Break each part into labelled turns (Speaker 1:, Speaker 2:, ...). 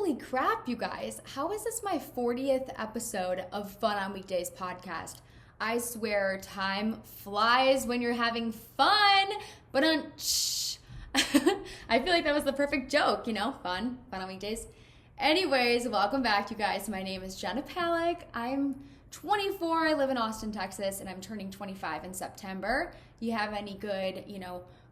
Speaker 1: Holy crap, you guys. How is this my 40th episode of Fun on Weekdays podcast? I swear time flies when you're having fun, but I feel like that was the perfect joke, fun on weekdays. Anyways, welcome back, you guys. My name is Jenna Palick. I'm 24, I live in Austin, Texas, and I'm turning 25 in September. You have any good,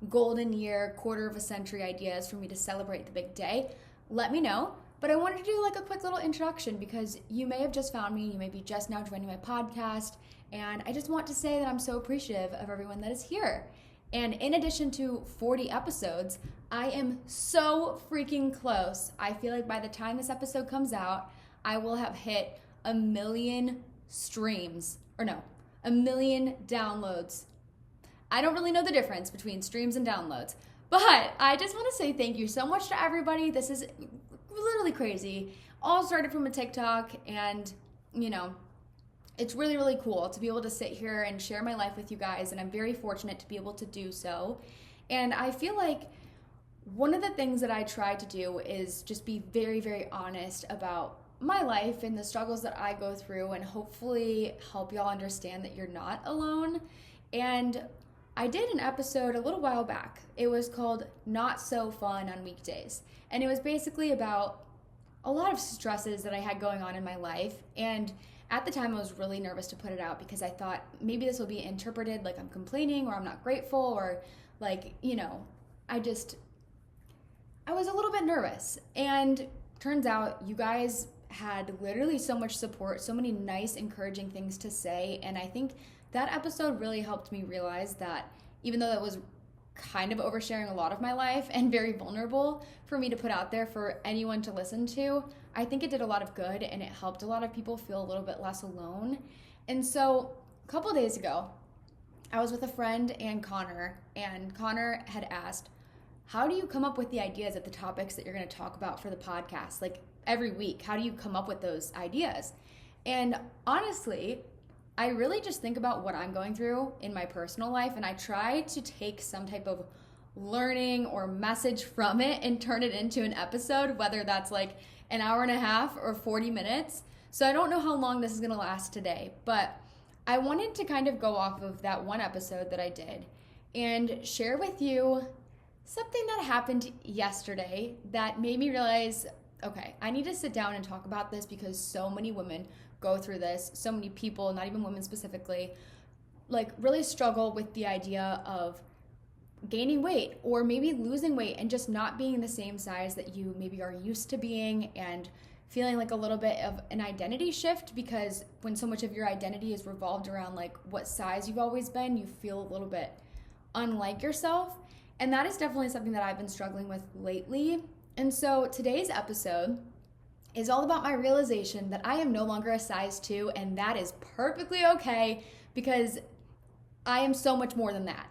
Speaker 1: golden year, quarter of a century ideas for me to celebrate the big day, let me know. But I wanted to do like a quick little introduction because you may have just found me, you may be just now joining my podcast, and I just want to say that I'm so appreciative of everyone that is here. And in addition to 40 episodes, I am so freaking close. I feel like by the time this episode comes out, I will have hit 1 million streams, or no, 1 million downloads. I don't really know the difference between streams and downloads, but I just want to say thank you so much to everybody. This is literally crazy. All started from a TikTok, and it's really, really cool to be able to sit here and share my life with you guys, and I'm very fortunate to be able to do so. And I feel like one of the things that I try to do is just be very, very honest about my life and the struggles that I go through, and hopefully help y'all understand that you're not alone. And I did an episode a little while back. It was called Not So Fun on Weekdays. And it was basically about a lot of stresses that I had going on in my life. And at the time, I was really nervous to put it out because I thought maybe this will be interpreted like I'm complaining or I'm not grateful, or like, I was a little bit nervous. And turns out you guys had literally so much support, so many nice, encouraging things to say. And I think that episode really helped me realize that even though that was kind of oversharing a lot of my life and very vulnerable for me to put out there for anyone to listen to, I think it did a lot of good, and it helped a lot of people feel a little bit less alone. And so a couple of days ago, I was with a friend and Connor had asked, how do you come up with the ideas of the topics that you're going to talk about for the podcast? Like every week, how do you come up with those ideas? And honestly, I really just think about what I'm going through in my personal life, and I try to take some type of learning or message from it and turn it into an episode, whether that's like an hour and a half or 40 minutes. So I don't know how long this is going to last today, but I wanted to kind of go off of that one episode that I did and share with you something that happened yesterday that made me realize, okay, I need to sit down and talk about this because so many women go through this. So many people, not even women specifically, like really struggle with the idea of gaining weight or maybe losing weight and just not being the same size that you maybe are used to being, and feeling like a little bit of an identity shift, because when so much of your identity is revolved around like what size you've always been, you feel a little bit unlike yourself. And that is definitely something that I've been struggling with lately. And so today's episode is all about my realization that I am no longer a size 2, and that is perfectly okay because I am so much more than that.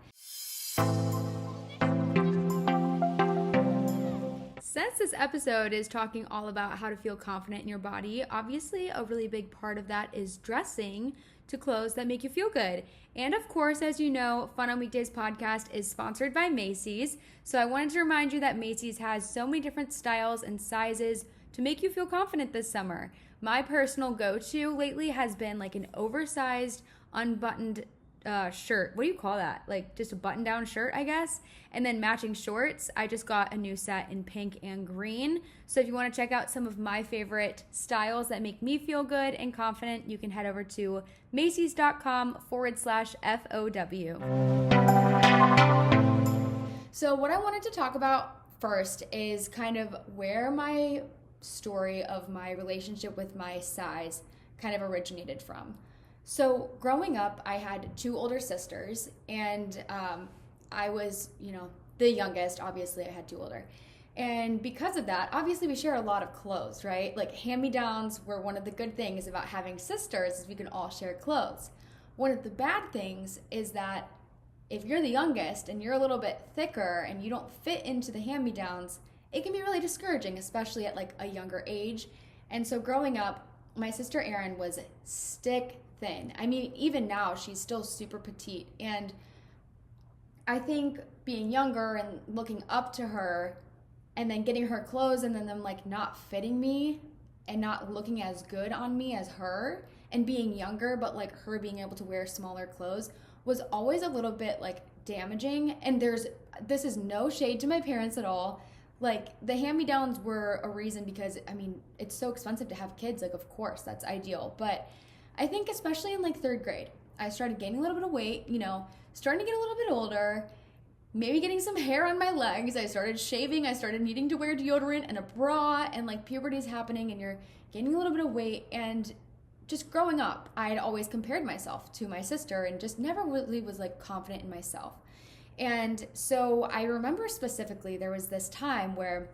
Speaker 1: Since this episode is talking all about how to feel confident in your body, obviously a really big part of that is dressing to clothes that make you feel good. And of course, as you know, Fun on Weekdays podcast is sponsored by Macy's. So I wanted to remind you that Macy's has so many different styles and sizes to make you feel confident this summer. My personal go-to lately has been like an oversized, unbuttoned shirt. What do you call that? Like just a button-down shirt, I guess. And then matching shorts. I just got a new set in pink and green. So if you want to check out some of my favorite styles that make me feel good and confident, you can head over to Macys.com/FOW. So what I wanted to talk about first is kind of where my story of my relationship with my size kind of originated from. So growing up, I had 2 older sisters, and I was, the youngest. Obviously, I had 2 older. And because of that, obviously we share a lot of clothes, right? Like hand-me-downs were one of the good things about having sisters, is we can all share clothes. One of the bad things is that if you're the youngest and you're a little bit thicker and you don't fit into the hand-me-downs, it can be really discouraging, especially at like a younger age. And so growing up, my sister Erin was stick thin. I mean, even now she's still super petite. And I think being younger and looking up to her, and then getting her clothes and then them like not fitting me and not looking as good on me as her, and being younger but like her being able to wear smaller clothes was always a little bit like damaging. And this is no shade to my parents at all. Like, the hand-me-downs were a reason because, I mean, it's so expensive to have kids. Like, of course, that's ideal. But I think especially in, like, 3rd grade, I started gaining a little bit of weight, you know, starting to get a little bit older, maybe getting some hair on my legs. I started shaving. I started needing to wear deodorant and a bra, and, like, puberty's happening, and you're gaining a little bit of weight. And just growing up, I had always compared myself to my sister and just never really was, like, confident in myself. And so I remember specifically there was this time where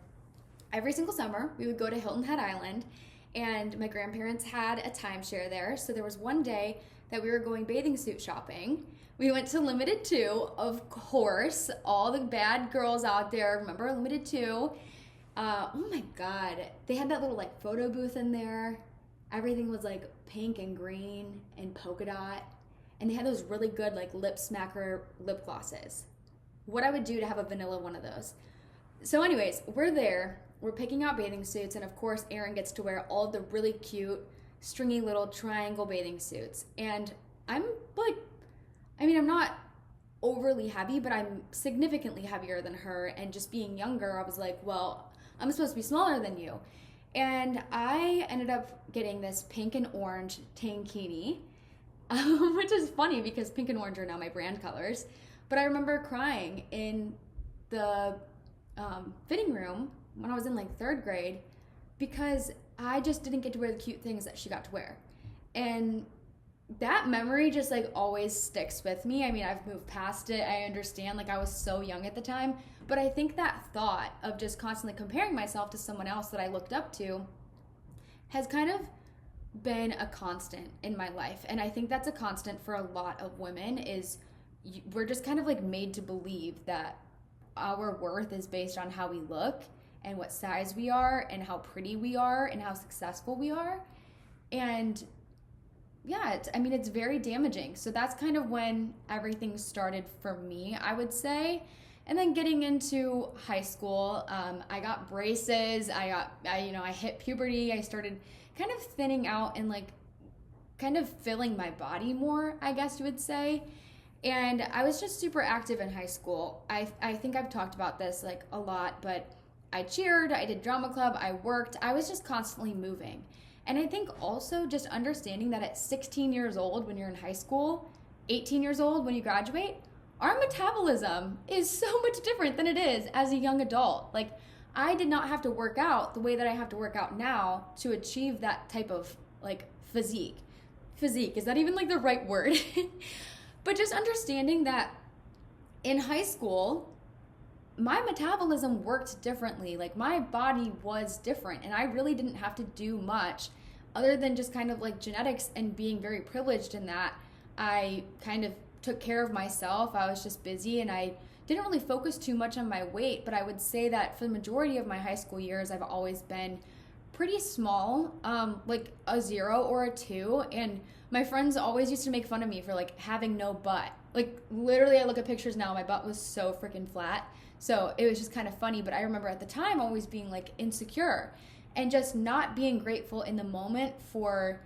Speaker 1: every single summer we would go to Hilton Head Island, and my grandparents had a timeshare there. So there was one day that we were going bathing suit shopping. We went to Limited 2, of course, all the bad girls out there, remember Limited 2? Oh my God, they had that little like photo booth in there. Everything was like pink and green and polka dot. And they had those really good like lip smacker lip glosses. What I would do to have a vanilla one of those. So anyways, we're there. We're picking out bathing suits. And of course, Aaron gets to wear all of the really cute, stringy little triangle bathing suits. And I'm like, I mean, I'm not overly heavy, but I'm significantly heavier than her. And just being younger, I was like, well, I'm supposed to be smaller than you. And I ended up getting this pink and orange tankini. Which is funny because pink and orange are now my brand colors. But I remember crying in the fitting room when I was in like 3rd grade because I just didn't get to wear the cute things that she got to wear. And that memory just like always sticks with me. I mean, I've moved past it. I understand, like I was so young at the time. But I think that thought of just constantly comparing myself to someone else that I looked up to has kind of been a constant in my life. And I think that's a constant for a lot of women is we're just kind of like made to believe that our worth is based on how we look and what size we are and how pretty we are and how successful we are. And yeah, it's very damaging. So that's kind of when everything started for me, I would say. And then getting into high school, I got braces. I hit puberty. I started kind of thinning out and like kind of filling my body more, I guess you would say. And I was just super active in high school. I think I've talked about this like a lot, but I cheered, I did drama club, I worked. I was just constantly moving. And I think also just understanding that at 16 years old when you're in high school, 18 years old when you graduate, our metabolism is so much different than it is as a young adult. Like, I did not have to work out the way that I have to work out now to achieve that type of like physique. Physique, is that even like the right word? But just understanding that in high school, my metabolism worked differently. Like, my body was different, and I really didn't have to do much other than just kind of like genetics and being very privileged in that. I kind of took care of myself. I was just busy, and I didn't really focus too much on my weight. But I would say that for the majority of my high school years, I've always been pretty small, like a 0 or a 2. And my friends always used to make fun of me for like having no butt. Like, literally, I look at pictures now, my butt was so freaking flat. So it was just kind of funny. But I remember at the time always being like insecure and just not being grateful in the moment for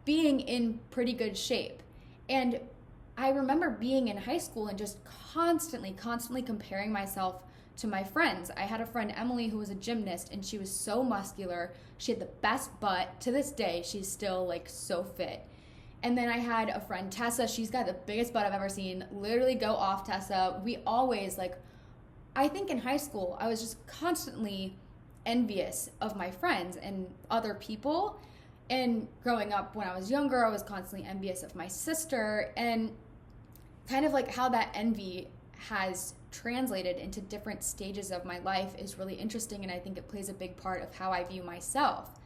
Speaker 1: being in pretty good shape. And I remember being in high school and just constantly comparing myself to my friends. I had a friend, Emily, who was a gymnast, and she was so muscular. She had the best butt. To this day, she's still like so fit. And then I had a friend, Tessa. She's got the biggest butt I've ever seen. Literally go off, Tessa. We always like, I think in high school, I was just constantly envious of my friends and other people. And growing up when I was younger, I was constantly envious of my sister, and kind of like how that envy has translated into different stages of my life is really interesting, and I think it plays a big part of how I view myself.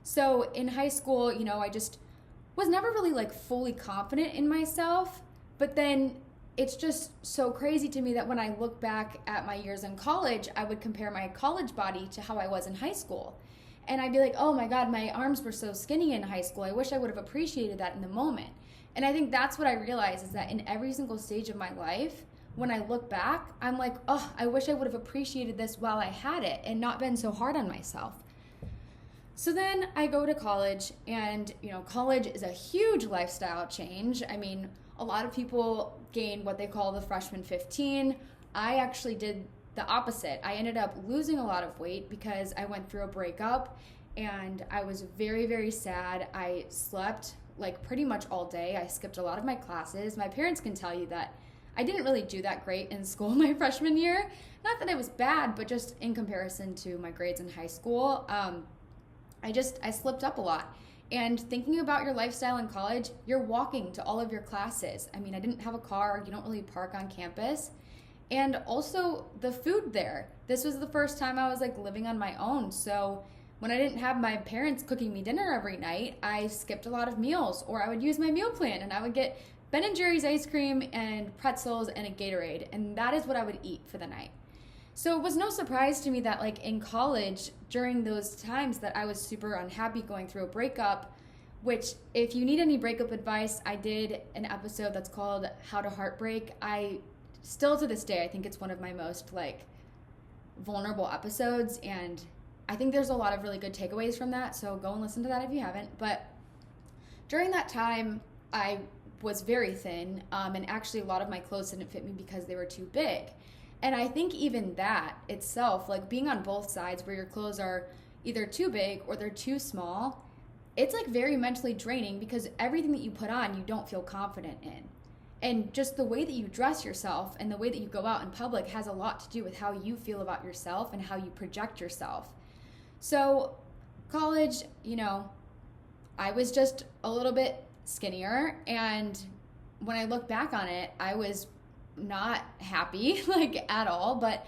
Speaker 1: So in high school, I just was never really like fully confident in myself, but then it's just so crazy to me that when I look back at my years in college, I would compare my college body to how I was in high school. And I'd be like, oh my God, my arms were so skinny in high school. I wish I would have appreciated that in the moment. And I think that's what I realized is that in every single stage of my life, when I look back, I'm like, oh, I wish I would have appreciated this while I had it and not been so hard on myself. So then I go to college, and college is a huge lifestyle change. I mean, a lot of people gain what they call the freshman 15. I actually did the opposite. I ended up losing a lot of weight because I went through a breakup, and I was very, very sad. I slept like pretty much all day. I skipped a lot of my classes. My parents can tell you that I didn't really do that great in school my freshman year. Not that it was bad, but just in comparison to my grades in high school, I slipped up a lot. And thinking about your lifestyle in college, you're walking to all of your classes. I mean, I didn't have a car. You don't really park on campus. And also the food there. This was the first time I was like living on my own. So when I didn't have my parents cooking me dinner every night, I skipped a lot of meals, or I would use my meal plan and I would get Ben & Jerry's ice cream and pretzels and a Gatorade. And that is what I would eat for the night. So it was no surprise to me that like in college, during those times that I was super unhappy going through a breakup, which if you need any breakup advice, I did an episode that's called How to Heartbreak. I still to this day, I think it's one of my most like vulnerable episodes, and I think there's a lot of really good takeaways from that. So go and listen to that if you haven't. But during that time, I was very thin, and actually a lot of my clothes didn't fit me because they were too big. And I think even that itself, like being on both sides where your clothes are either too big or they're too small, it's like very mentally draining because everything that you put on, you don't feel confident in. And just the way that you dress yourself and the way that you go out in public has a lot to do with how you feel about yourself and how you project yourself. So college, I was just a little bit skinnier. And when I look back on it, I was not happy like at all, but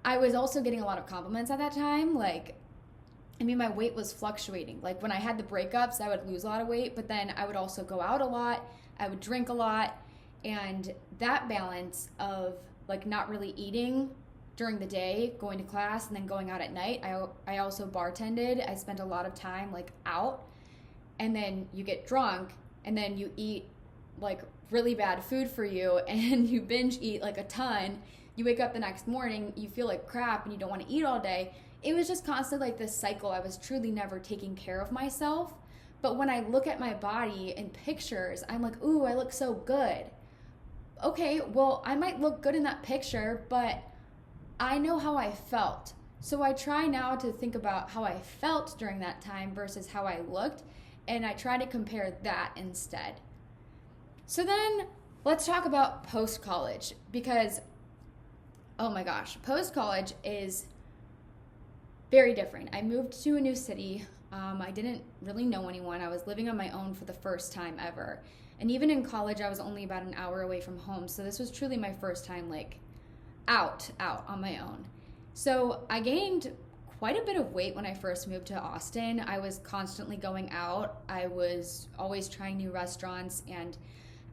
Speaker 1: I was also getting a lot of compliments at that time. My weight was fluctuating. Like when I had the breakups, I would lose a lot of weight, but then I would also go out a lot, I would drink a lot, and that balance of like not really eating during the day, going to class, and then going out at night. I also bartended. I spent a lot of time like out, and then you get drunk, and then you eat like really bad food for you, and you binge eat like a ton. You wake up the next morning, you feel like crap, and you don't want to eat all day. It was just constantly like this cycle. I was truly never taking care of myself. But when I look at my body in pictures, I'm like, ooh, I look so good. Okay, well, I might look good in that picture, but I know how I felt. So I try now to think about how I felt during that time versus how I looked, and I try to compare that instead. So then let's talk about post-college, because, oh my gosh, post-college is very different. I moved to a new city. I didn't really know anyone. I was living on my own for the first time ever. And even in college, I was only about an hour away from home. So this was truly my first time like out on my own. So I gained quite a bit of weight when I first moved to Austin. I was constantly going out. I was always trying new restaurants, and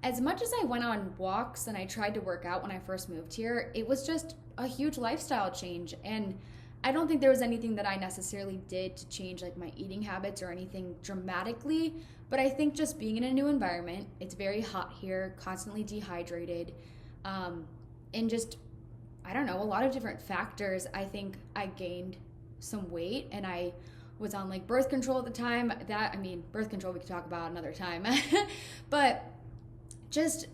Speaker 1: as much as I went on walks and I tried to work out when I first moved here, it was just a huge lifestyle change. And I don't think there was anything that I necessarily did to change like my eating habits or anything dramatically, but I think just being in a new environment, it's very hot here, constantly dehydrated, and just, I don't know, a lot of different factors. I think I gained some weight, and I was on like birth control at the time. Birth control we could talk about another time, but just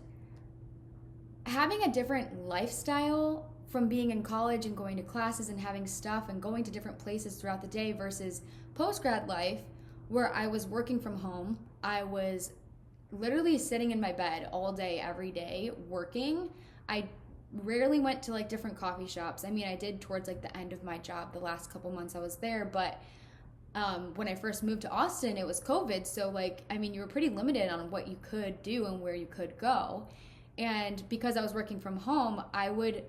Speaker 1: having a different lifestyle from being in college and going to classes and having stuff and going to different places throughout the day versus post-grad life where I was working from home. I was literally sitting in my bed all day, every day, working. I rarely went to like different coffee shops. I did towards like the end of my job, the last couple months I was there, but when I first moved to Austin, it was COVID. So you were pretty limited on what you could do and where you could go. And because I was working from home, I would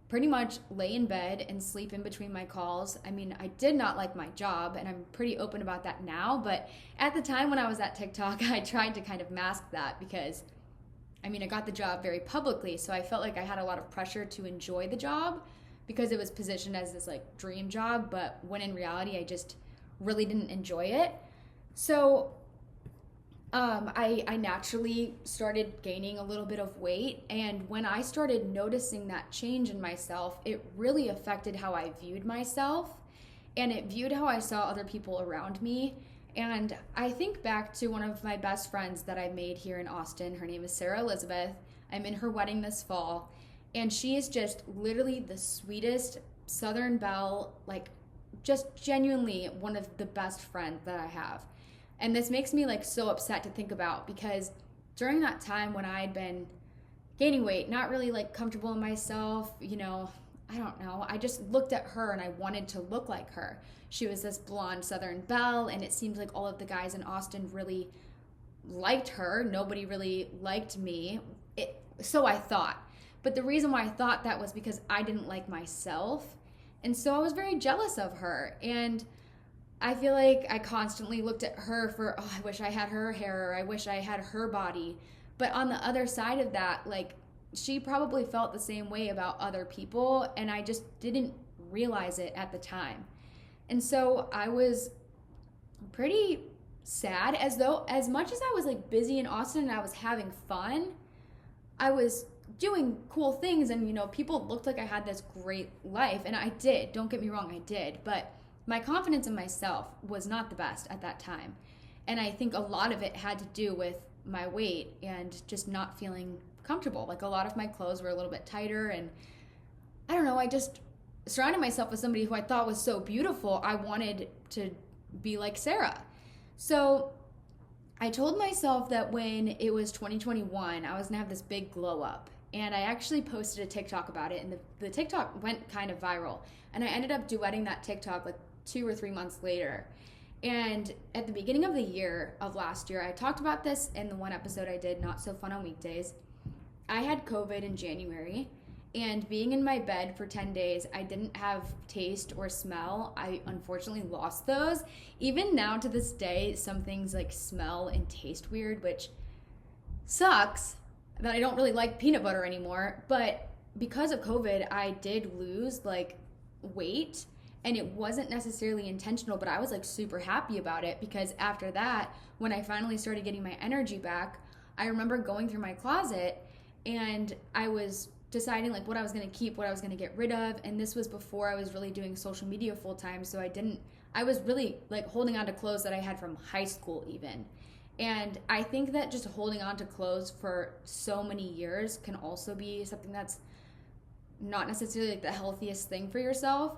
Speaker 1: pretty much lay in bed and sleep in between my calls. I did not like my job, and I'm pretty open about that now. But at the time when I was at TikTok, I tried to kind of mask that because, I got the job very publicly. So I felt like I had a lot of pressure to enjoy the job because it was positioned as this like dream job. But when in reality, I just really didn't enjoy it. So I naturally started gaining a little bit of weight. And when I started noticing that change in myself, it really affected how I viewed myself and it viewed how I saw other people around me. And I think back to one of my best friends that I made here in Austin. Her name is Sarah Elizabeth. I'm in her wedding this fall. And she is just literally the sweetest Southern belle, like just genuinely one of the best friends that I have. And this makes me like so upset to think about because during that time when I had been gaining weight, not really like comfortable in myself, I don't know. I just looked at her and I wanted to look like her. She was this blonde Southern belle, and it seemed like all of the guys in Austin really liked her. Nobody really liked me. So I thought. But the reason why I thought that was because I didn't like myself. And so I was very jealous of her. And I feel like I constantly looked at her for, oh, I wish I had her hair, or I wish I had her body. But on the other side of that, like, she probably felt the same way about other people, and I just didn't realize it at the time. And so I was pretty sad, as much as I was like busy in Austin and I was having fun, I was doing cool things, and people looked like I had this great life, and I did. Don't get me wrong, I did. But my confidence in myself was not the best at that time. And I think a lot of it had to do with my weight and just not feeling comfortable. Like a lot of my clothes were a little bit tighter, and I don't know, I just surrounded myself with somebody who I thought was so beautiful. I wanted to be like Sarah. So I told myself that when it was 2021, I was gonna have this big glow up. And I actually posted a TikTok about it, and the TikTok went kind of viral. And I ended up duetting that TikTok like 2 or 3 months later. And at the beginning of the year of last year, I talked about this in the one episode I did, Not So Fun on Weekdays. I had COVID in January, and being in my bed for 10 days, I didn't have taste or smell. I unfortunately lost those. Even now to this day, some things like smell and taste weird, which sucks that I don't really like peanut butter anymore. But because of COVID, I did lose like weight, and it wasn't necessarily intentional, but I was like super happy about it because after that, when I finally started getting my energy back, I remember going through my closet and I was deciding like what I was going to keep, what I was going to get rid of. And this was before I was really doing social media full time. So I was really like holding on to clothes that I had from high school even. And I think that just holding on to clothes for so many years can also be something that's not necessarily like the healthiest thing for yourself.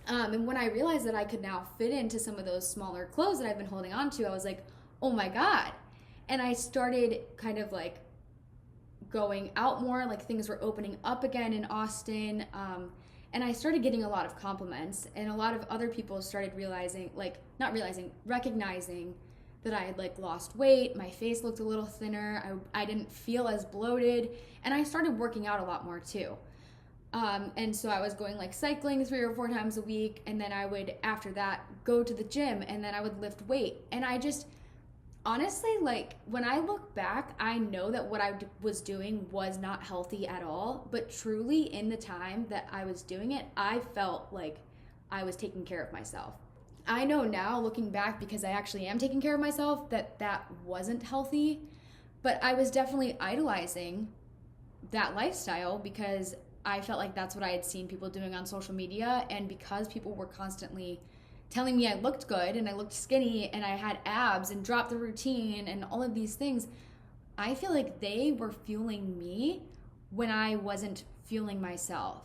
Speaker 1: And when I realized that I could now fit into some of those smaller clothes that I've been holding on to, I was like, oh my God. And I started kind of like going out more, like things were opening up again in Austin. And I started getting a lot of compliments, and a lot of other people started recognizing that I had like lost weight. My face looked a little thinner. I didn't feel as bloated, and I started working out a lot more too. And so I was going like cycling 3 or 4 times a week, and then I would, after that, go to the gym, and then I would lift weight. And I just, honestly, like when I look back, I know that what I was doing was not healthy at all, but truly in the time that I was doing it, I felt like I was taking care of myself. I know now, looking back, because I actually am taking care of myself, that wasn't healthy, but I was definitely idolizing that lifestyle because I felt like that's what I had seen people doing on social media, and because people were constantly telling me I looked good and I looked skinny and I had abs and dropped the routine and all of these things, I feel like they were fueling me when I wasn't fueling myself.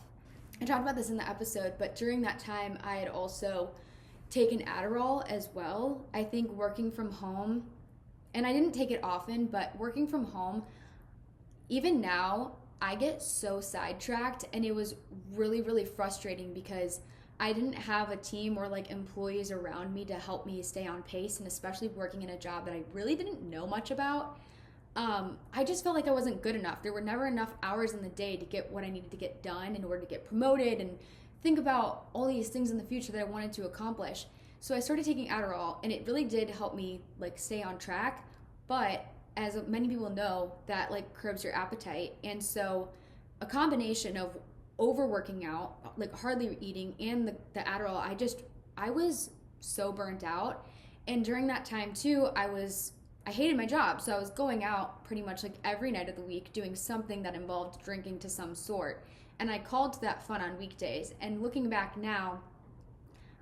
Speaker 1: I talked about this in the episode, but during that time I had also taken Adderall as well. I think working from home, and I didn't take it often, but working from home, even now, I get so sidetracked, and it was really, really frustrating because I didn't have a team or like employees around me to help me stay on pace, and especially working in a job that I really didn't know much about. I just felt like I wasn't good enough. There were never enough hours in the day to get what I needed to get done in order to get promoted and think about all these things in the future that I wanted to accomplish. So I started taking Adderall, and it really did help me like stay on track, but as many people know, that like curbs your appetite. And so a combination of overworking out, like hardly eating, and the Adderall, I was so burnt out. And during that time too, I I hated my job. So I was going out pretty much like every night of the week doing something that involved drinking to some sort. And I called that fun on weekdays. And looking back now,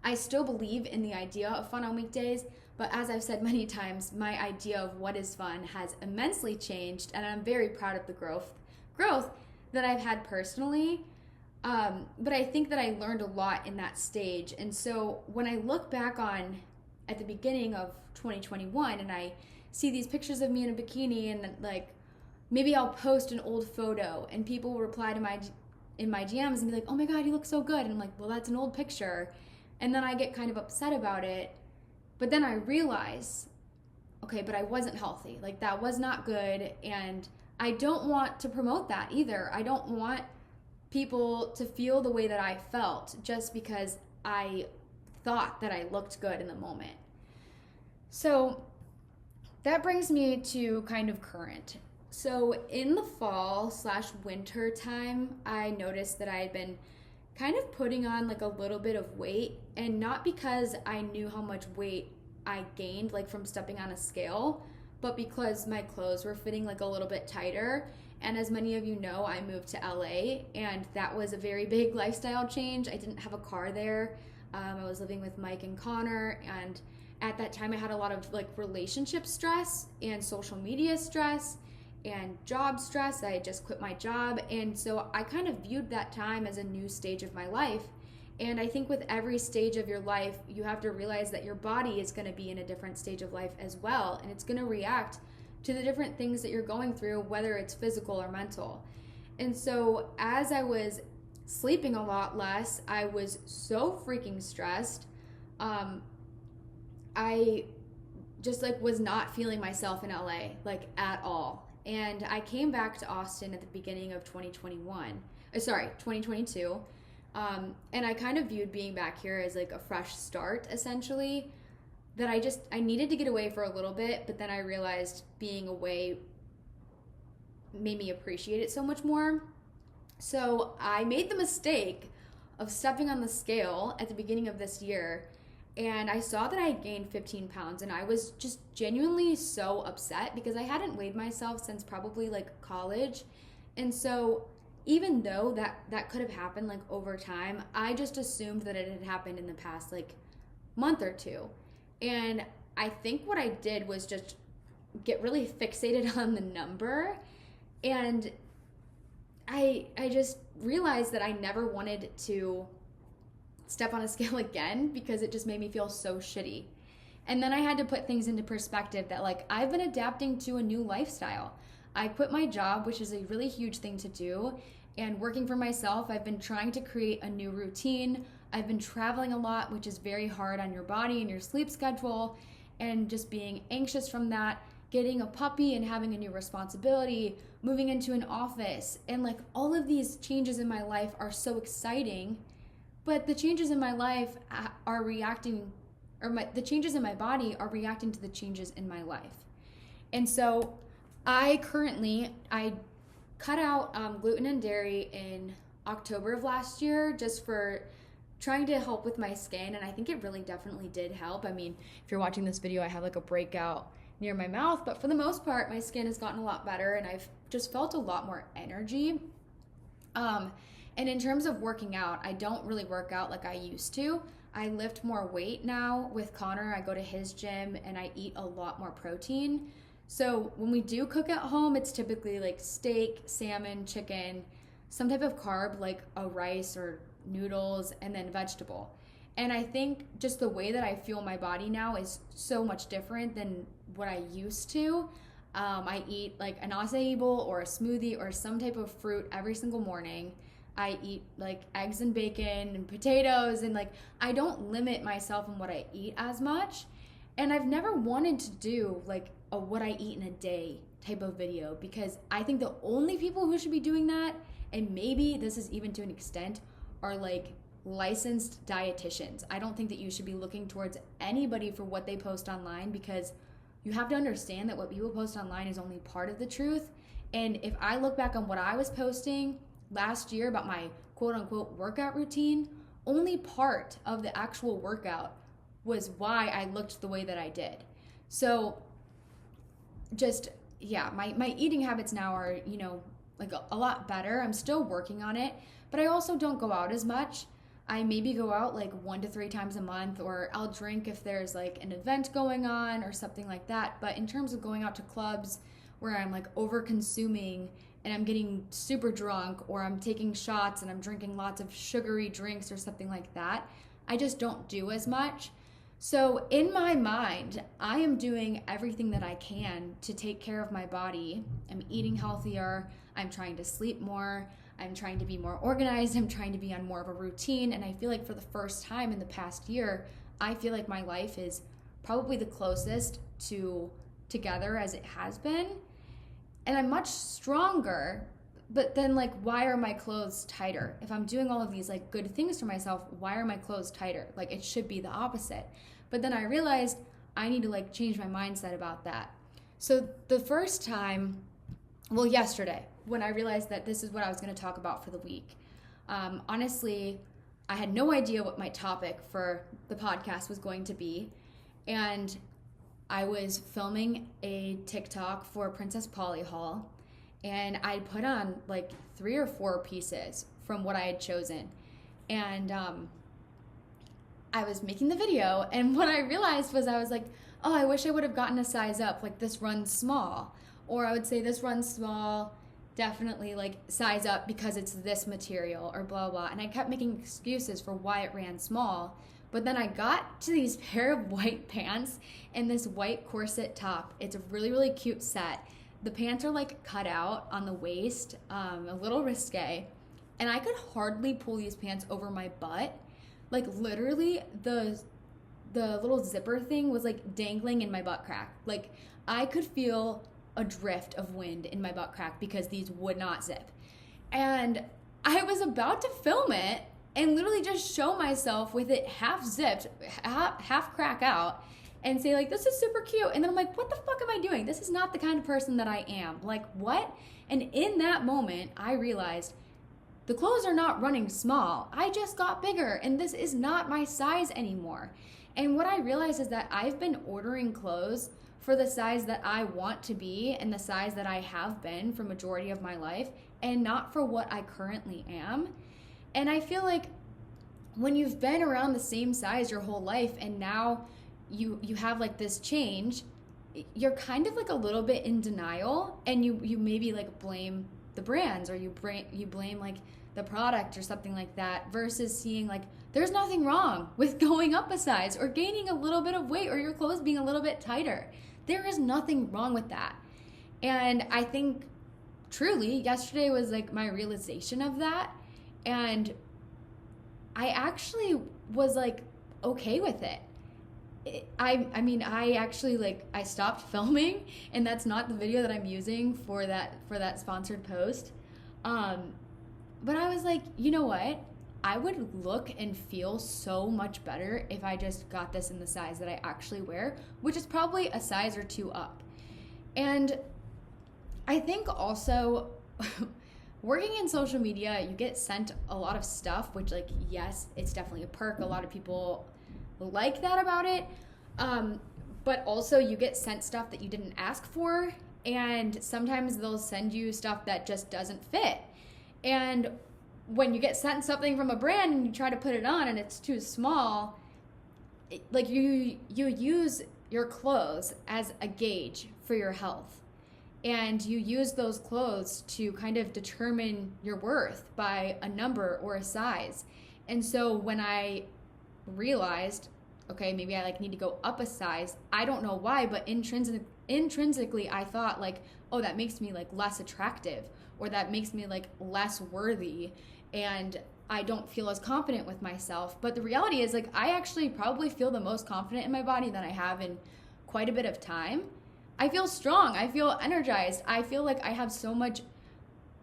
Speaker 1: I still believe in the idea of fun on weekdays, but as I've said many times, my idea of what is fun has immensely changed, and I'm very proud of the growth that I've had personally. But I think that I learned a lot in that stage. And so when I look back on at the beginning of 2021 and I see these pictures of me in a bikini, and like maybe I'll post an old photo and people will reply to in my DMs and be like, "Oh my God, you look so good." And I'm like, "Well, that's an old picture." And then I get kind of upset about it. But then I realize, okay, but I wasn't healthy. Like that was not good. And I don't want to promote that either. I don't want people to feel the way that I felt just because I thought that I looked good in the moment. So that brings me to kind of current. So in the fall/winter time, I noticed that I had been kind of putting on like a little bit of weight, and not because I knew how much weight I gained like from stepping on a scale, but because my clothes were fitting like a little bit tighter. And as many of you know, I moved to LA, and that was a very big lifestyle change. I didn't have a car there. I was living with Mike and Connor, and at that time I had a lot of like relationship stress and social media stress and job stress. I had just quit my job, and so I kind of viewed that time as a new stage of my life. And I think with every stage of your life, you have to realize that your body is going to be in a different stage of life as well, and it's going to react to the different things that you're going through, whether it's physical or mental. And so as I was sleeping a lot less, I was so freaking stressed. I just like was not feeling myself in LA like at all. And I came back to Austin at the beginning of 2022. And I kind of viewed being back here as like a fresh start, essentially, that I needed to get away for a little bit, but then I realized being away made me appreciate it so much more. So I made the mistake of stepping on the scale at the beginning of this year, and I saw that I had gained 15 pounds, and I was just genuinely so upset because I hadn't weighed myself since probably like college. And so even though that could have happened like over time, I just assumed that it had happened in the past like month or two. And I think what I did was just get really fixated on the number, and I just realized that I never wanted to step on a scale again because it just made me feel so shitty. And then I had to put things into perspective that like I've been adapting to a new lifestyle. I quit my job, which is a really huge thing to do, and working for myself, I've been trying to create a new routine. I've been traveling a lot, which is very hard on your body and your sleep schedule, and just being anxious from that, getting a puppy and having a new responsibility, moving into an office, and like all of these changes in my life are so exciting, but the changes in my life are reacting, the changes in my body are reacting to the changes in my life. And so I cut out gluten and dairy in October of last year just for trying to help with my skin, and I think it really definitely did help. I mean, if you're watching this video, I have like a breakout near my mouth, but for the most part, my skin has gotten a lot better, and I've just felt a lot more energy. And in terms of working out, I don't really work out like I used to. I lift more weight now with Connor. I go to his gym, and I eat a lot more protein. So when we do cook at home, it's typically like steak, salmon, chicken, some type of carb like a rice or noodles, and then vegetable. And I think just the way that I feel my body now is so much different than what I used to. I eat like an acai bowl or a smoothie or some type of fruit every single morning. I eat like eggs and bacon and potatoes, and like I don't limit myself in what I eat as much. And I've never wanted to do like a what I eat in a day type of video, because I think the only people who should be doing that, and maybe this is even to an extent, are like licensed dietitians. I don't think that you should be looking towards anybody for what they post online, because you have to understand that what people post online is only part of the truth. And if I look back on what I was posting last year about my quote unquote workout routine, only part of the actual workout was why I looked the way that I did. So just, yeah, my eating habits now are, like a lot better. I'm still working on it, but I also don't go out as much. I maybe go out like 1 to 3 times a month, or I'll drink if there's like an event going on or something like that. But in terms of going out to clubs where I'm like over consuming and I'm getting super drunk, or I'm taking shots and I'm drinking lots of sugary drinks or something like that, I just don't do as much. So in my mind, I am doing everything that I can to take care of my body. I'm eating healthier. I'm trying to sleep more. I'm trying to be more organized. I'm trying to be on more of a routine. And I feel like for the first time in the past year, I feel like my life is probably the closest to together as it has been. And I'm much stronger. But then, like, why are my clothes tighter? If I'm doing all of these like good things for myself, why are my clothes tighter? Like, it should be the opposite. But then I realized I need to like change my mindset about that. So the first time, well, yesterday, when I realized that this is what I was going to talk about for the week, honestly, I had no idea what my topic for the podcast was going to be. And I was filming a TikTok for Princess Polly Haul, and I put on like 3 or 4 pieces from what I had chosen. And I was making the video, and what I realized was I was like, oh, I wish I would have gotten a size up, like this runs small. Or I would say this runs small, definitely like size up because it's this material, or blah, blah. And I kept making excuses for why it ran small. But then I got to these pair of white pants and this white corset top. It's a really, really cute set. The pants are like cut out on the waist, a little risque. And I could hardly pull these pants over my butt. Like literally the little zipper thing was like dangling in my butt crack. Like I could feel a drift of wind in my butt crack because these would not zip. And I was about to film it and literally just show myself with it half zipped, half crack out, and say like, this is super cute. And then I'm like, what the fuck am I doing? This is not the kind of person that I am. Like, what? And in that moment, I realized the clothes are not running small. I just got bigger, and this is not my size anymore. And what I realized is that I've been ordering clothes for the size that I want to be and the size that I have been for majority of my life, and not for what I currently am. And I feel like when you've been around the same size your whole life and now you have like this change, you're kind of like a little bit in denial, and you maybe like blame the brands, or you blame like the product or something like that, versus seeing like there's nothing wrong with going up a size or gaining a little bit of weight or your clothes being a little bit tighter. There is nothing wrong with that. And I think truly yesterday was like my realization of that. And I actually was like okay with it. I mean, I actually like, I stopped filming, and that's not the video that I'm using for that sponsored post. But I was like, you know what? I would look and feel so much better if I just got this in the size that I actually wear, which is probably a size or 2 up. And I think also working in social media, you get sent a lot of stuff, which like, yes, it's definitely a perk. A lot of people like that about it. But also you get sent stuff that you didn't ask for, and sometimes they'll send you stuff that just doesn't fit. And when you get sent something from a brand and you try to put it on and it's too small, like you use your clothes as a gauge for your health. And you use those clothes to kind of determine your worth by a number or a size. And so when I realized, okay, maybe I like need to go up a size, I don't know why, but intrinsically I thought like, oh, that makes me like less attractive, or that makes me like less worthy, and I don't feel as confident with myself. But the reality is like, I actually probably feel the most confident in my body than I have in quite a bit of time. I feel strong. I feel energized. I feel like I have so much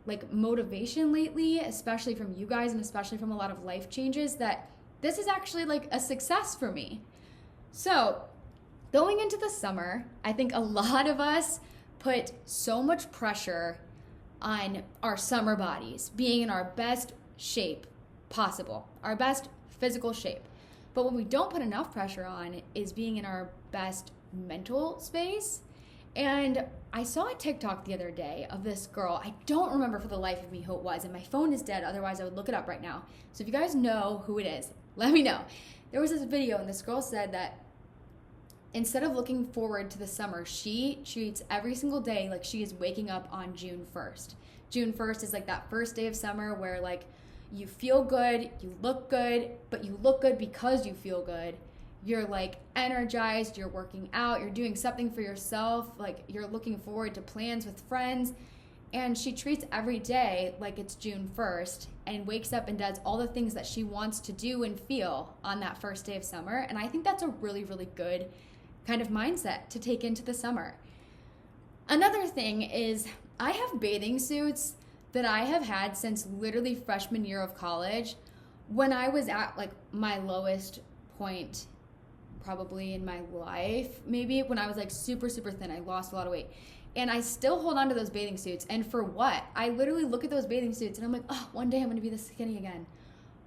Speaker 1: like motivation lately, especially from you guys and especially from a lot of life changes, that this is actually like a success for me. So going into the summer, I think a lot of us put so much pressure on our summer bodies being in our best shape possible, our best physical shape. But what we don't put enough pressure on is being in our best mental space. And I saw a TikTok the other day of this girl. I don't remember for the life of me who it was, and my phone is dead. Otherwise, I would look it up right now. So if you guys know who it is, let me know. There was this video, and this girl said that instead of looking forward to the summer, she treats every single day like she is waking up on June 1st. June 1st is like that first day of summer where like you feel good, you look good, but you look good because you feel good. You're like energized, you're working out, you're doing something for yourself, like you're looking forward to plans with friends. And she treats every day like it's June 1st and wakes up and does all the things that she wants to do and feel on that first day of summer. And I think that's a really, really good kind of mindset to take into the summer. Another thing is I have bathing suits that I have had since literally freshman year of college, when I was at like my lowest point probably in my life, maybe when I was like super, super thin. I lost a lot of weight. And I still hold on to those bathing suits. And for what? I literally look at those bathing suits and I'm like, oh, one day I'm going to be this skinny again.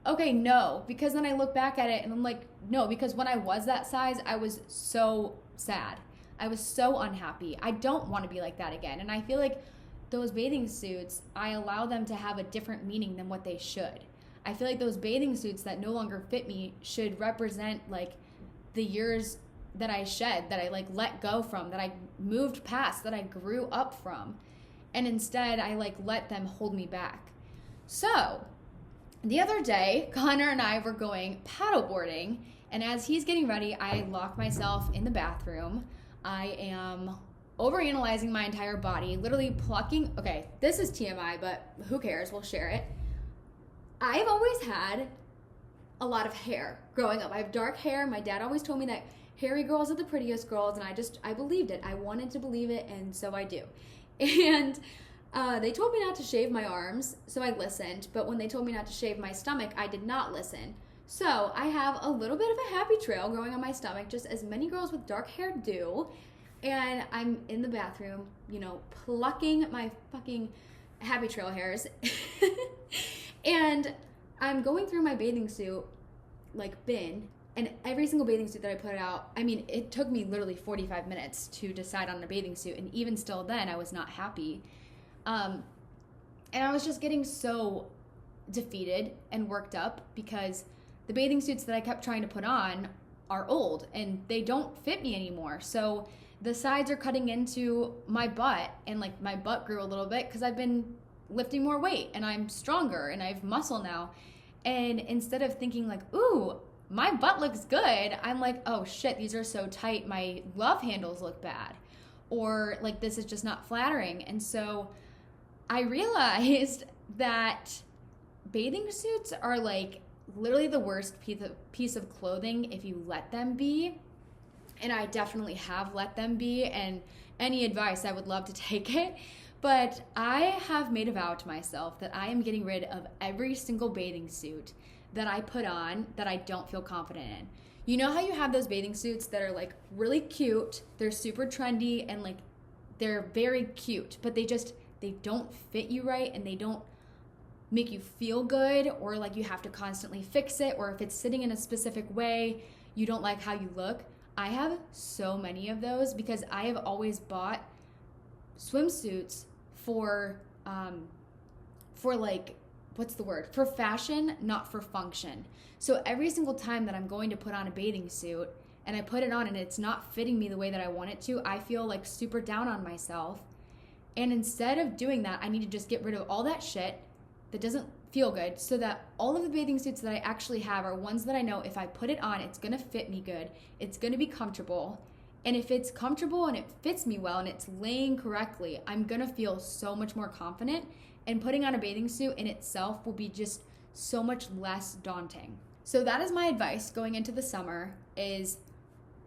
Speaker 1: Okay, no. Because then I look back at it and I'm like, no, because when I was that size, I was so sad. I was so unhappy. I don't want to be like that again. And I feel like those bathing suits, I allow them to have a different meaning than what they should. I feel like those bathing suits that no longer fit me should represent like the years that I shed, that I like let go from, that I moved past, that I grew up from. And instead I like let them hold me back. So the other day, Connor and I were going paddleboarding, and as he's getting ready, I lock myself in the bathroom. I am overanalyzing my entire body, literally plucking, okay, this is TMI, but who cares? We'll share it. I've always had a lot of hair growing up. I have dark hair. My dad always told me that hairy girls are the prettiest girls, and I believed it. I wanted to believe it, and so I do. And they told me not to shave my arms, so I listened, but when they told me not to shave my stomach, I did not listen. So I have a little bit of a happy trail growing on my stomach, just as many girls with dark hair do, and I'm in the bathroom, you know, plucking my fucking happy trail hairs, and I'm going through my bathing suit, like, bin, and every single bathing suit that I put out, I mean, it took me literally 45 minutes to decide on a bathing suit, and even still then, I was not happy. And I was just getting so defeated and worked up because the bathing suits that I kept trying to put on are old, and they don't fit me anymore. So the sides are cutting into my butt, and, like, my butt grew a little bit because I've been lifting more weight, and I'm stronger, and I have muscle now. And instead of thinking like, ooh, my butt looks good, I'm like, oh shit, these are so tight, my love handles look bad, or like this is just not flattering. And so I realized that bathing suits are like literally the worst piece of clothing if you let them be. And I definitely have let them be, and any advice, I would love to take it. But I have made a vow to myself that I am getting rid of every single bathing suit that I put on that I don't feel confident in. You know how you have those bathing suits that are like really cute, they're super trendy, and like they're very cute, but they don't fit you right, and they don't make you feel good, or like you have to constantly fix it, or if it's sitting in a specific way, you don't like how you look. I have so many of those because I have always bought swimsuits for like, what's the word? For fashion, not for function. So every single time that I'm going to put on a bathing suit and I put it on and it's not fitting me the way that I want it to, I feel like super down on myself. And instead of doing that, I need to just get rid of all that shit that doesn't feel good, so that all of the bathing suits that I actually have are ones that I know if I put it on, it's gonna fit me good, it's gonna be comfortable. And if it's comfortable and it fits me well and it's laying correctly, I'm gonna feel so much more confident, and putting on a bathing suit in itself will be just so much less daunting. So that is my advice going into the summer, is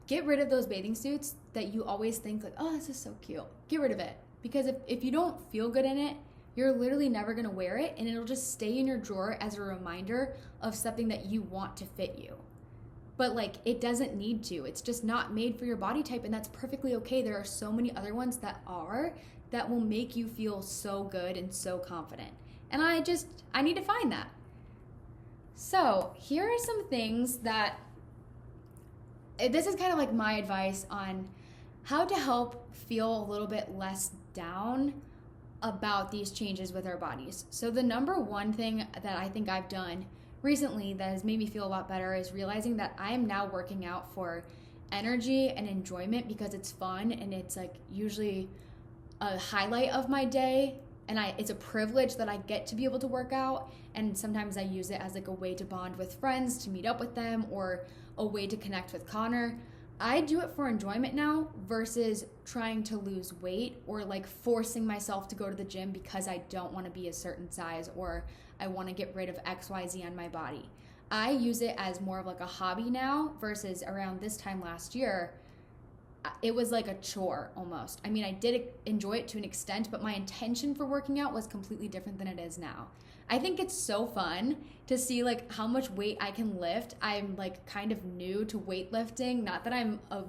Speaker 1: get rid of those bathing suits that you always think like, oh, this is so cute. Get rid of it. Because if you don't feel good in it, you're literally never gonna wear it, and it'll just stay in your drawer as a reminder of something that you want to fit you. But like, it doesn't need to. It's just not made for your body type, and that's perfectly okay. There are so many other ones that will make you feel so good and so confident. And I need to find that. So here are some things that, this is kind of like my advice on how to help feel a little bit less down about these changes with our bodies. So the number one thing that I think I've done recently that has made me feel a lot better is realizing that I am now working out for energy and enjoyment because it's fun, and it's like usually a highlight of my day, and it's a privilege that I get to be able to work out. And sometimes I use it as like a way to bond with friends, to meet up with them, or a way to connect with Connor. I do it for enjoyment now versus trying to lose weight or like forcing myself to go to the gym because I don't want to be a certain size or I want to get rid of XYZ on my body. I use it as more of like a hobby now versus around this time last year, it was like a chore almost. I mean, I did enjoy it to an extent, but my intention for working out was completely different than it is now. I think it's so fun to see like how much weight I can lift. I'm like kind of new to weightlifting. Not that I'm a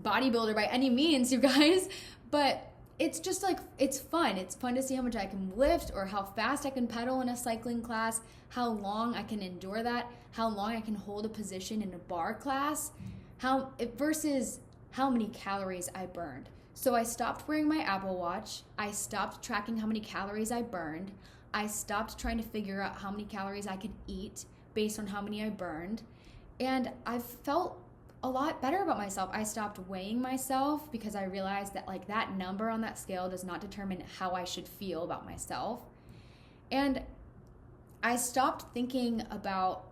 Speaker 1: bodybuilder by any means, you guys, but it's just like, it's fun. It's fun to see how much I can lift or how fast I can pedal in a cycling class, how long I can endure that, how long I can hold a position in a bar class, versus how many calories I burned. So I stopped wearing my Apple Watch. I stopped tracking how many calories I burned. I stopped trying to figure out how many calories I could eat based on how many I burned. And I've felt a lot better about myself. I stopped weighing myself because I realized that like that number on that scale does not determine how I should feel about myself. And I stopped thinking about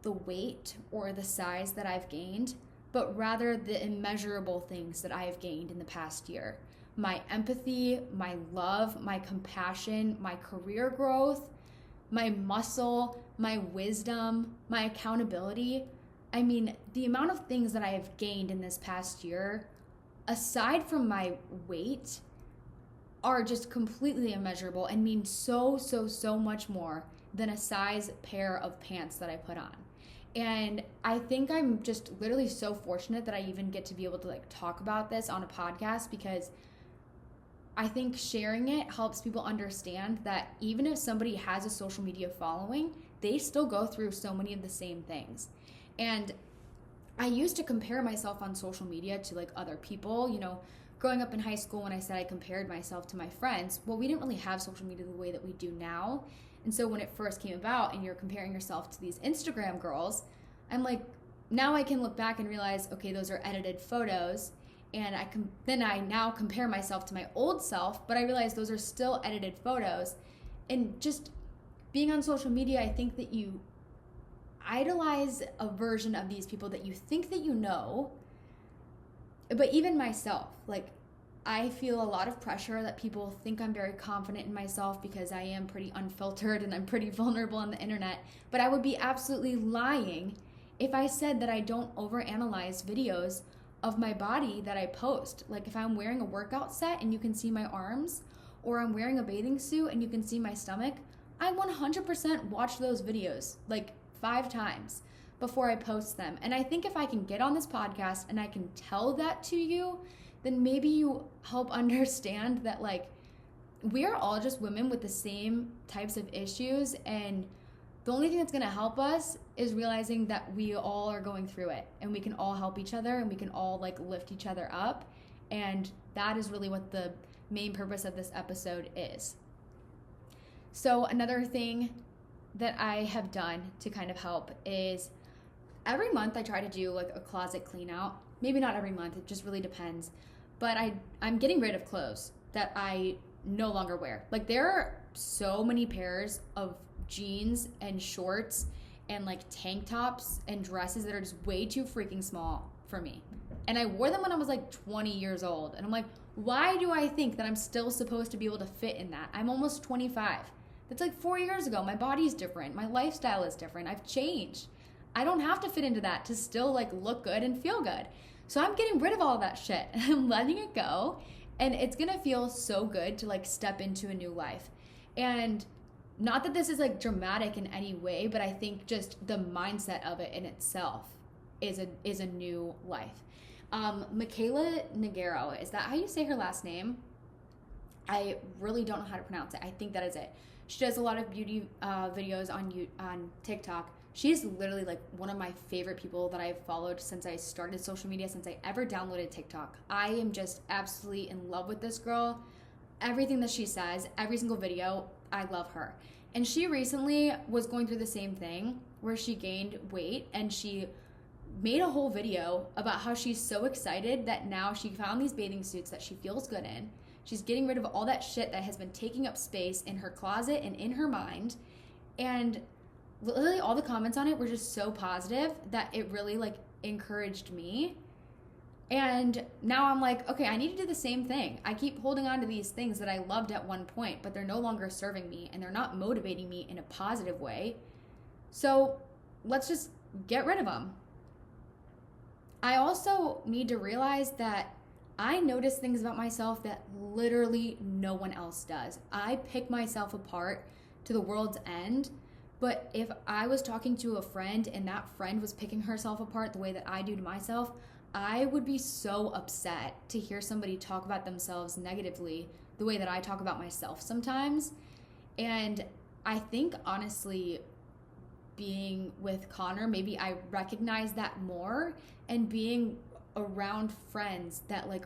Speaker 1: the weight or the size that I've gained, but rather the immeasurable things that I have gained in the past year. My empathy, my love, my compassion, my career growth, my muscle, my wisdom, my accountability. I mean, the amount of things that I have gained in this past year, aside from my weight, are just completely immeasurable and mean so much more than a size pair of pants that I put on. And I think I'm just literally so fortunate that I even get to be able to like talk about this on a podcast, because I think sharing it helps people understand that even if somebody has a social media following, they still go through so many of the same things. And I used to compare myself on social media to like other people, you know, growing up in high school when I said I compared myself to my friends. Well, we didn't really have social media the way that we do now. And so when it first came about and you're comparing yourself to these Instagram girls, I'm like, now I can look back and realize, okay, those are edited photos. And I now compare myself to my old self, but I realize those are still edited photos. And just being on social media, I think that you idolize a version of these people that you think that you know. But even myself, like, I feel a lot of pressure that people think I'm very confident in myself because I am pretty unfiltered and I'm pretty vulnerable on the internet. But I would be absolutely lying if I said that I don't overanalyze videos of my body that I post. Like if I'm wearing a workout set and you can see my arms, or I'm wearing a bathing suit and you can see my stomach, I 100% watch those videos like 5 times before I post them. And I think if I can get on this podcast and I can tell that to you, then maybe you help understand that like we are all just women with the same types of issues, and the only thing that's going to help us is realizing that we all are going through it, and we can all help each other, and we can all like lift each other up. And that is really what the main purpose of this episode is. So another thing that I have done to kind of help is every month I try to do like a closet clean out. Maybe not every month, it just really depends. But I'm getting rid of clothes that I no longer wear. Like there are so many pairs of jeans and shorts and like tank tops and dresses that are just way too freaking small for me. And I wore them when I was like 20 years old. And I'm like, why do I think that I'm still supposed to be able to fit in that? I'm almost 25. That's like 4 years ago. My body's different. My lifestyle is different. I've changed. I don't have to fit into that to still like look good and feel good. So I'm getting rid of all that shit and I'm letting it go. And it's going to feel so good to like step into a new life. And not that this is like dramatic in any way, but I think just the mindset of it in itself is a new life. Michaela Nagaro, is that how you say her last name? I really don't know how to pronounce it. I think that is it. She does a lot of beauty videos on TikTok. She's literally like one of my favorite people that I've followed since I started social media, since I ever downloaded TikTok. I am just absolutely in love with this girl. Everything that she says, every single video, I love her. And she recently was going through the same thing where she gained weight, and she made a whole video about how she's so excited that now she found these bathing suits that she feels good in. She's getting rid of all that shit that has been taking up space in her closet and in her mind. And literally all the comments on it were just so positive that it really like encouraged me. And now I'm like, okay, I need to do the same thing. I keep holding on to these things that I loved at one point, but they're no longer serving me and they're not motivating me in a positive way. So let's just get rid of them. I also need to realize that I notice things about myself that literally no one else does. I pick myself apart to the world's end. But if I was talking to a friend and that friend was picking herself apart the way that I do to myself, I would be so upset to hear somebody talk about themselves negatively the way that I talk about myself sometimes. And I think honestly, being with Connor, maybe I recognize that more, and being around friends that like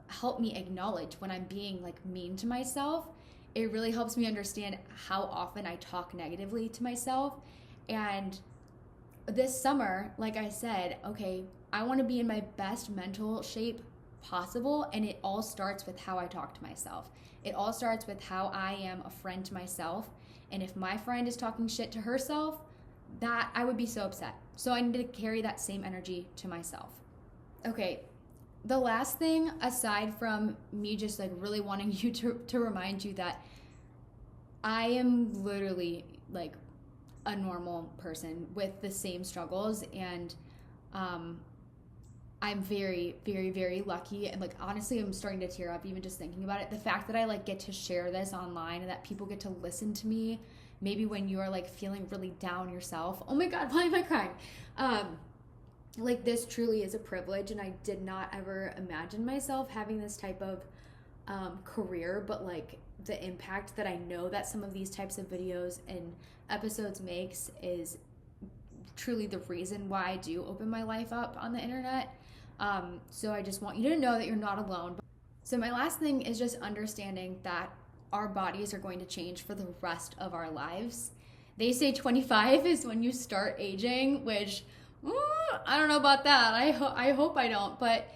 Speaker 1: help me acknowledge when I'm being like mean to myself. It really helps me understand how often I talk negatively to myself. And this summer, like I said, okay, I want to be in my best mental shape possible. And it all starts with how I talk to myself. It all starts with how I am a friend to myself. And if my friend is talking shit to herself, that I would be so upset. So I need to carry that same energy to myself. Okay. The last thing, aside from me just like really wanting you to remind you that I am literally like a normal person with the same struggles, and I'm very, very, very lucky, and like honestly I'm starting to tear up even just thinking about it. The fact that I like get to share this online and that people get to listen to me, maybe when you are like feeling really down yourself. Oh my God, why am I crying? Like this truly is a privilege, and I did not ever imagine myself having this type of career, but like the impact that I know that some of these types of videos and episodes makes is truly the reason why I do open my life up on the internet. So I just want you to know that you're not alone. So my last thing is just understanding that our bodies are going to change for the rest of our lives. They say 25 is when you start aging, which I don't know about that. I hope I don't, but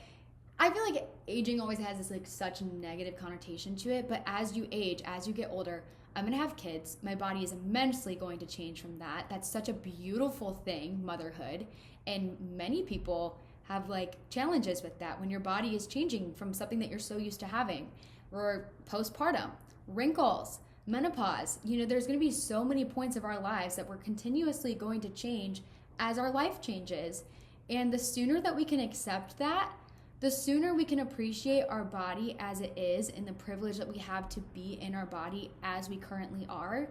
Speaker 1: I feel like aging always has this like such negative connotation to it. But as you age, as you get older, I'm gonna have kids. My body is immensely going to change from that. That's such a beautiful thing, motherhood. And many people have like challenges with that when your body is changing from something that you're so used to having, or postpartum, wrinkles, menopause. You know, there's gonna be so many points of our lives that we're continuously going to change as our life changes. And the sooner that we can accept that, the sooner we can appreciate our body as it is and the privilege that we have to be in our body as we currently are.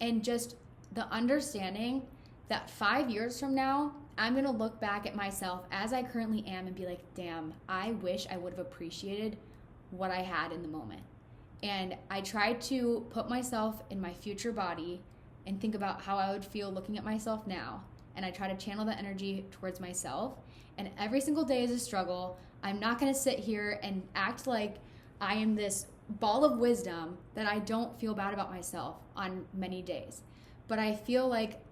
Speaker 1: And just the understanding that 5 years from now, I'm gonna look back at myself as I currently am and be like, damn, I wish I would have appreciated what I had in the moment. And I tried to put myself in my future body and think about how I would feel looking at myself now. And I try to channel that energy towards myself. And every single day is a struggle. I'm not going to sit here and act like I am this ball of wisdom that I don't feel bad about myself on many days. But I feel like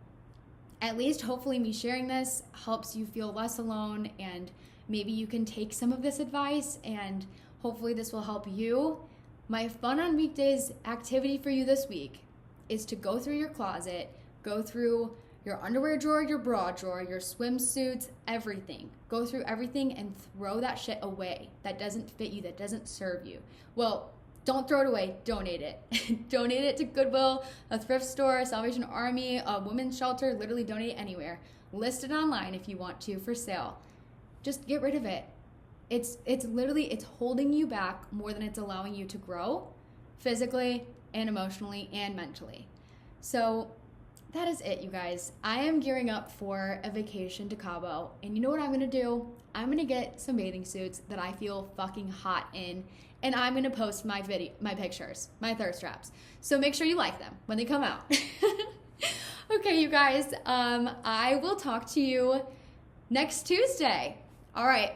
Speaker 1: at least hopefully me sharing this helps you feel less alone, and maybe you can take some of this advice, and hopefully this will help you. My fun on weekdays activity for you this week is to go through your closet, go through your underwear drawer, your bra drawer, your swimsuits, everything. Go through everything and throw that shit away that doesn't fit you, that doesn't serve you. Well, don't throw it away, donate it. Donate it to Goodwill, a thrift store, a Salvation Army, a women's shelter, literally donate it anywhere. List it online if you want to for sale. Just get rid of it. It's literally, it's holding you back more than it's allowing you to grow physically and emotionally and mentally. So that is it, you guys. I am gearing up for a vacation to Cabo, and you know what I'm gonna do? I'm gonna get some bathing suits that I feel fucking hot in, and I'm gonna post my pictures, my thirst traps. So make sure you like them when they come out. Okay, you guys, I will talk to you next Tuesday. All right.